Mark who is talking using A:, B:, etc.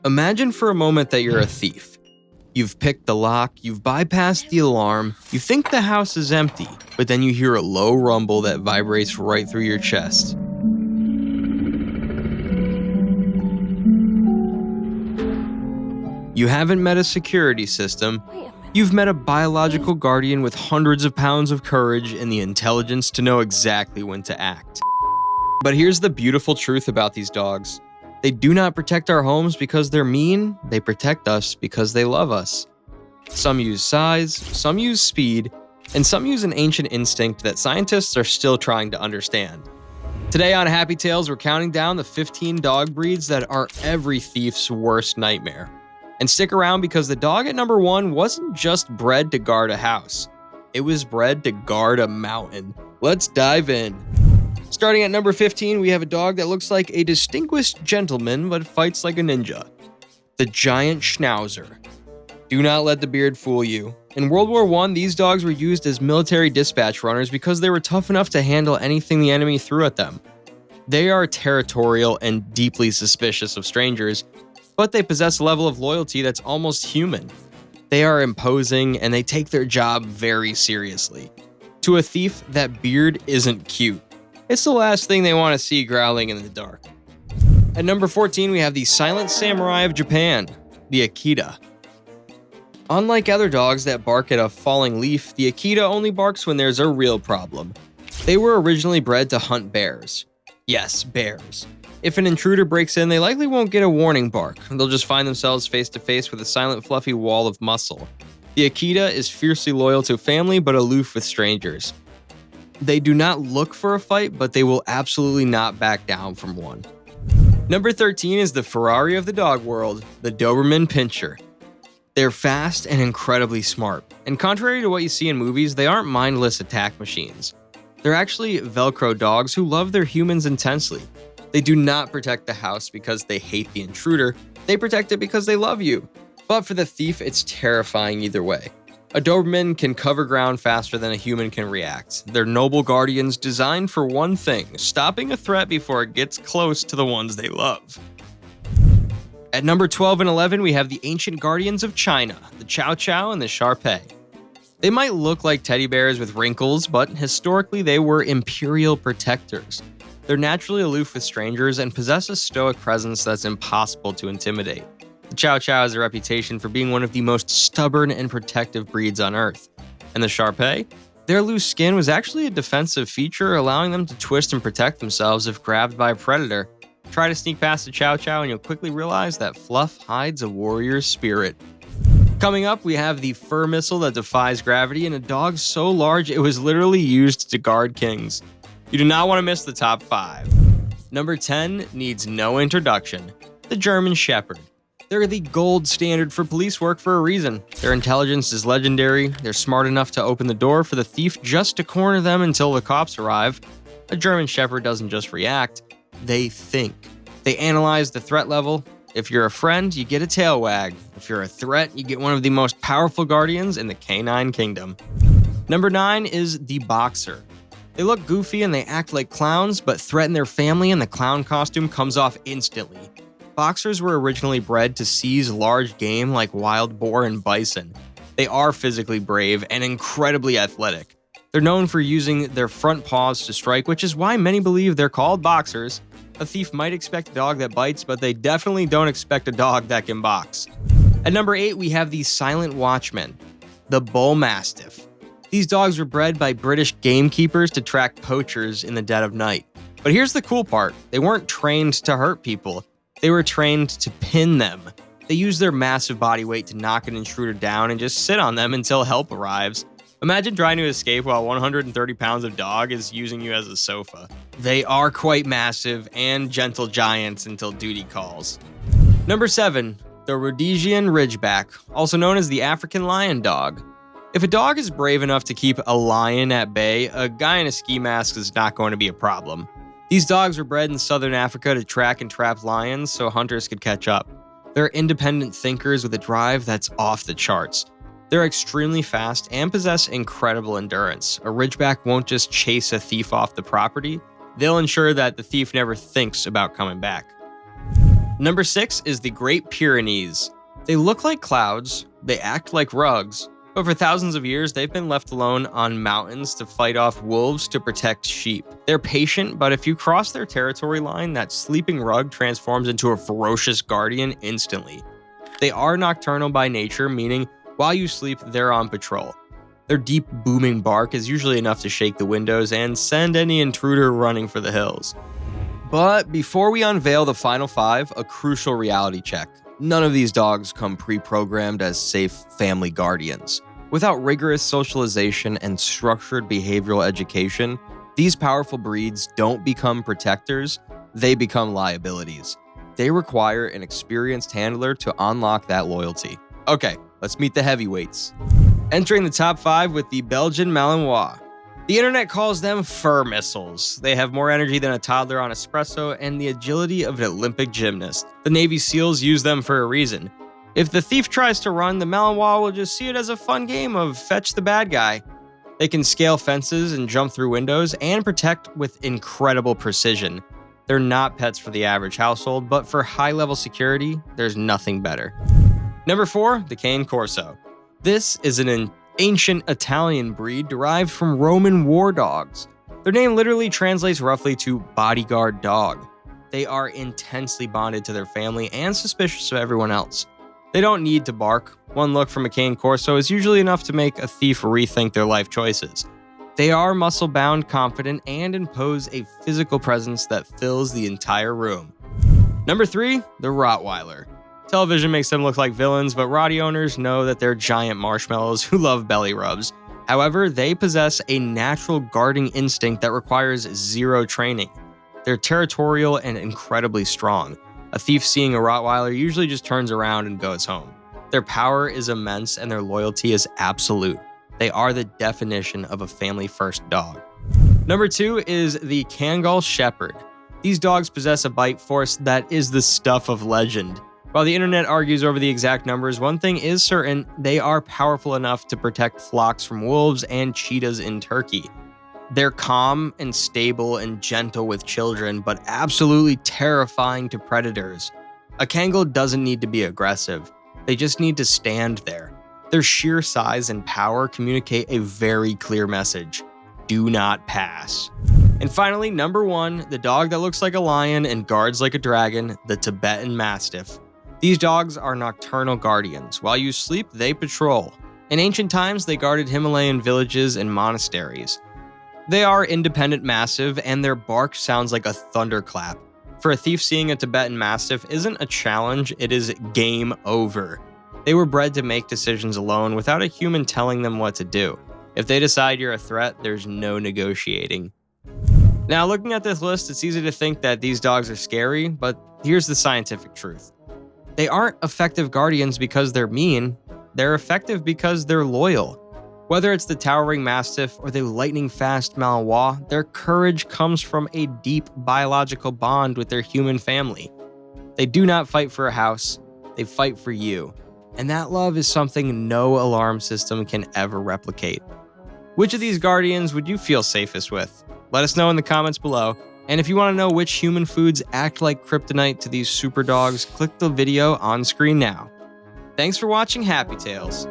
A: Imagine for a moment that you're a thief. You've picked the lock, you've bypassed the alarm, you think the house is empty, but then you hear a low rumble that vibrates right through your chest. You haven't met a security system. You've met a biological guardian with hundreds of pounds of courage and the intelligence to know exactly when to act. But here's the beautiful truth about these dogs. They do not protect our homes because they're mean, they protect us because they love us. Some use size, some use speed, and some use an ancient instinct that scientists are still trying to understand. Today on Happy Tales, we're counting down the 15 dog breeds that are every thief's worst nightmare. And stick around because the dog at number 1 wasn't just bred to guard a house. It was bred to guard a mountain. Let's dive in. Starting at number 15, we have a dog that looks like a distinguished gentleman but fights like a ninja. The giant Schnauzer. Do not let the beard fool you. In World War I, these dogs were used as military dispatch runners because they were tough enough to handle anything the enemy threw at them. They are territorial and deeply suspicious of strangers, but they possess a level of loyalty that's almost human. They are imposing and they take their job very seriously. To a thief, that beard isn't cute. It's the last thing they want to see growling in the dark. At number 14, we have the silent samurai of Japan, the Akita. Unlike other dogs that bark at a falling leaf, the Akita only barks when there's a real problem. They were originally bred to hunt bears. Yes, bears. If an intruder breaks in, they likely won't get a warning bark. They'll just find themselves face to face with a silent, fluffy wall of muscle. The Akita is fiercely loyal to family but aloof with strangers. They do not look for a fight, but they will absolutely not back down from one. Number 13 is the Ferrari of the dog world, the Doberman Pinscher. They're fast and incredibly smart, and contrary to what you see in movies, they aren't mindless attack machines. They're actually Velcro dogs who love their humans intensely. They do not protect the house because they hate the intruder, they protect it because they love you. But for the thief, it's terrifying either way. A Doberman can cover ground faster than a human can react. They're noble guardians designed for one thing, stopping a threat before it gets close to the ones they love. At number 12 and 11, we have the ancient guardians of China, the Chow and the Shar. They might look like teddy bears with wrinkles, but historically they were imperial protectors. They're naturally aloof with strangers and possess a stoic presence that's impossible to intimidate. The Chow has a reputation for being one of the most stubborn and protective breeds on Earth. And the Shar, their loose skin was actually a defensive feature, allowing them to twist and protect themselves if grabbed by a predator. Try to sneak past the Chow and you'll quickly realize that fluff hides a warrior's spirit. Coming up, we have the fur missile that defies gravity and a dog so large it was literally used to guard kings. You do not want to miss the top 5. Number 10 needs no introduction, the German Shepherd. They're the gold standard for police work for a reason. Their intelligence is legendary, they're smart enough to open the door for the thief just to corner them until the cops arrive. A German Shepherd doesn't just react, they think. They analyze the threat level. If you're a friend, you get a tail wag. If you're a threat, you get one of the most powerful guardians in the canine kingdom. Number 9 is the Boxer. They look goofy and they act like clowns, but threaten their family and the clown costume comes off instantly. Boxers were originally bred to seize large game like wild boar and bison. They are physically brave and incredibly athletic. They're known for using their front paws to strike, which is why many believe they're called boxers. A thief might expect a dog that bites, but they definitely don't expect a dog that can box. At number 8, we have the silent Watchman, the Bullmastiff. These dogs were bred by British gamekeepers to track poachers in the dead of night. But here's the cool part, they weren't trained to hurt people. They were trained to pin them. They use their massive body weight to knock an intruder down and just sit on them until help arrives. Imagine trying to escape while 130 pounds of dog is using you as a sofa. They are quite massive and gentle giants until duty calls. Number 7, the Rhodesian Ridgeback, also known as the African lion dog. If a dog is brave enough to keep a lion at bay, a guy in a ski mask is not going to be a problem. These dogs were bred in southern Africa to track and trap lions so hunters could catch up. They're independent thinkers with a drive that's off the charts. They're extremely fast and possess incredible endurance. A Ridgeback won't just chase a thief off the property, they'll ensure that the thief never thinks about coming back. Number 6 is the Great Pyrenees. They look like clouds, they act like rugs, but for thousands of years they've been left alone on mountains to fight off wolves to protect sheep. They're patient, but if you cross their territory line, that sleeping rug transforms into a ferocious guardian instantly. They are nocturnal by nature, meaning while you sleep, they're on patrol. Their deep, booming bark is usually enough to shake the windows and send any intruder running for the hills. But before we unveil the final 5, a crucial reality check. None of these dogs come pre-programmed as safe family guardians. Without rigorous socialization and structured behavioral education, these powerful breeds don't become protectors, they become liabilities. They require an experienced handler to unlock that loyalty. Okay, let's meet the heavyweights. Entering the top 5 with the Belgian Malinois. The internet calls them fur missiles. They have more energy than a toddler on espresso and the agility of an Olympic gymnast. The Navy SEALs use them for a reason. If the thief tries to run, the Malinois will just see it as a fun game of fetch the bad guy. They can scale fences and jump through windows and protect with incredible precision. They're not pets for the average household, but for high-level security, there's nothing better. Number 4, the Cane Corso. This is an ancient Italian breed derived from Roman war dogs. Their name literally translates roughly to bodyguard dog. They are intensely bonded to their family and suspicious of everyone else. They don't need to bark. One look from a Cane Corso is usually enough to make a thief rethink their life choices. They are muscle-bound, confident, and impose a physical presence that fills the entire room. Number 3, the Rottweiler. Television makes them look like villains, but Rottie owners know that they're giant marshmallows who love belly rubs. However, they possess a natural guarding instinct that requires zero training. They're territorial and incredibly strong. A thief seeing a Rottweiler usually just turns around and goes home. Their power is immense and their loyalty is absolute. They are the definition of a family-first dog. Number 2 is the Kangal Shepherd. These dogs possess a bite force that is the stuff of legend. While the internet argues over the exact numbers, one thing is certain: they are powerful enough to protect flocks from wolves and cheetahs in Turkey. They're calm and stable and gentle with children, but absolutely terrifying to predators. A Kangal doesn't need to be aggressive. They just need to stand there. Their sheer size and power communicate a very clear message: do not pass. And finally, number 1, the dog that looks like a lion and guards like a dragon, the Tibetan Mastiff. These dogs are nocturnal guardians. While you sleep, they patrol. In ancient times, they guarded Himalayan villages and monasteries. They are independent, massive, and their bark sounds like a thunderclap. For a thief, seeing a Tibetan Mastiff isn't a challenge, it is game over. They were bred to make decisions alone without a human telling them what to do. If they decide you're a threat, there's no negotiating. Now, looking at this list, it's easy to think that these dogs are scary, but here's the scientific truth. They aren't effective guardians because they're mean, they're effective because they're loyal. Whether it's the towering Mastiff or the lightning-fast Malinois, their courage comes from a deep biological bond with their human family. They do not fight for a house, they fight for you. And that love is something no alarm system can ever replicate. Which of these guardians would you feel safest with? Let us know in the comments below. And if you want to know which human foods act like kryptonite to these super dogs, click the video on screen now. Thanks for watching Happy Tales.